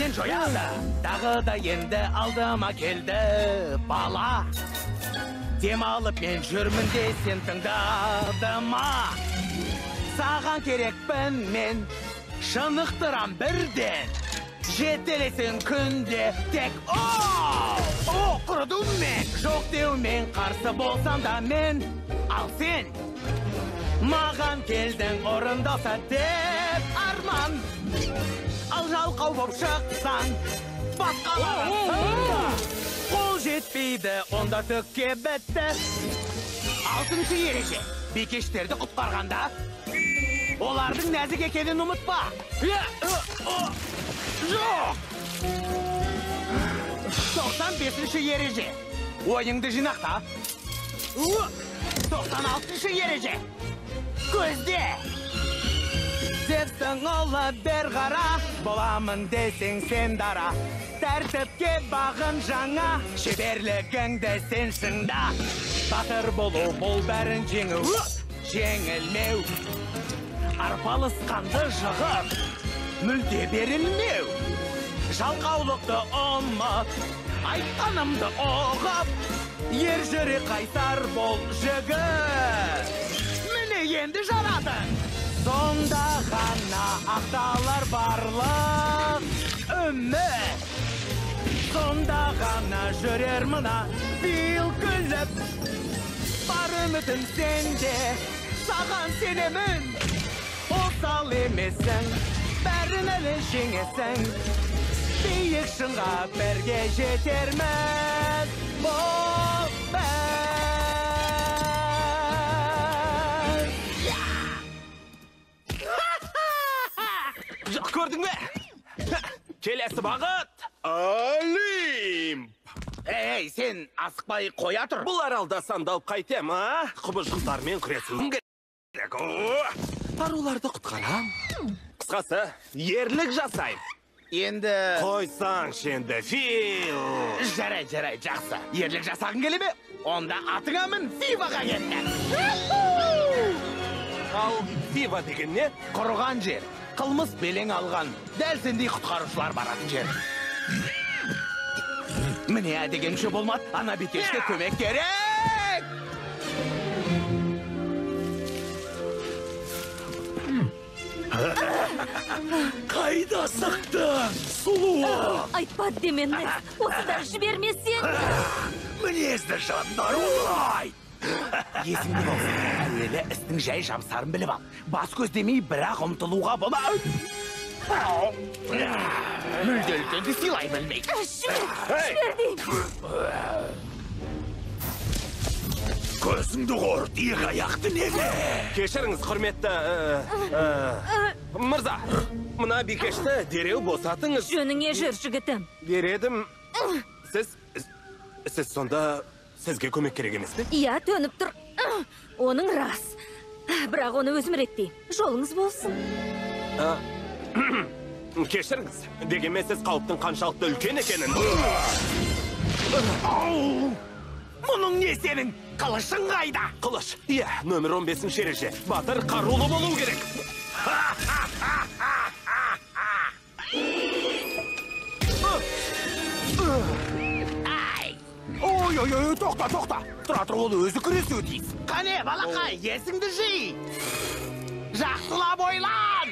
мен жояды. Тағы да енді алдыма келді бала. Демалып мен жүрмін десен тыңдады ма? Саған керекпін мен, шынықтырам бірден. Жетелесің күнде тек құрыдым мен. Жоқ деумен қарсы болсам да мен, ал сен маған келдің орындалса деп арман. Ал жалқау боп шықсаң, басқаларын сырда. Қол жетпейді, онда түкке бітті. Алтыншы ереже, бикештерді құтқарғанда, олардың нәзік екенін ұмытпа. Жоқ! 95-ші ереже, ойыңды жинақта. 96-ші ереже, көзде. Девсің олы бер қара, боламын десең сен дара. Тәртіпке бағын жаңа, шеберлігіңді сен шыңда. Батыр болу бұл бәрін жеңу, жеңілмеу. Арпалысқанды жығып, мүлде берілмеу. Жалқаулықты ұмыт, айтқанымды оғып, ер жүрі қайсар бол жігіт. Міне енді жарадың. Сонда ғана ақталар барлық үміт. Сонда ғана жүрер мына бил күліп. Бар үмітім сенде, саған сенемін. Осал емесің, бәрін әлі жеңесің. Биік шыңға бірге жетерміз. Бол бәр. Көрдің бе? Келесі бағыт. Олимп! Ей, сен асықпай қоя тұр. Бұл аралда сандалып қайтем, а? Құбыжықтармен күресуім керек. Аруларды құтқарам. Қысқасы, ерлік жасайым. Енді... Қойсаң шенді, Фил. Жарай, жақсы. Ерлік жасағың келе ме? Онда атыңа мін Фиваға кетті. Ал Фива деген не? Құрыған жер. Қылмыс белең алған, дәл сендей құтқарушылар баратын жер. Міне дегенше болмады, ана бикешке көмек керек! Қайда сақтың, сұлуы? Айтпады деменді, осыда жібермесен. Мінезді жандар олай! Есіңде болсын, әуелі істің жай жамсарын біліп ал. Бас көздемей бірақ ұмтылуға бола. Мүлде үлкенді сыйлай білмей. Жібердейм. Көзіңді қор, иық аяқты неге? Кешіріңіз, құрметті... Мырза, мұна бикешті дереу босатыңыз. Жөніңе жүр, жігітім. Бередім. Сіз сонда... Сізге көмек керек емес пе? Иә, төніп тұр. Оның рас. Бірақ оны өзім реттейм. Жолыңыз болсын. Кешіріңіз, дегенмен сіз қауіптің қаншалықты үлкен екенін. Мұның не сенің? Қылышың қайда? Қылыш, иә, нөмір 15-ші ереже. Батыр қарулы болу керек. Ой, тоқта. Тұра тұр, ол өзі күресуі тиіс. Қане, балақай, есіңді жи. Жақсылап ойлан.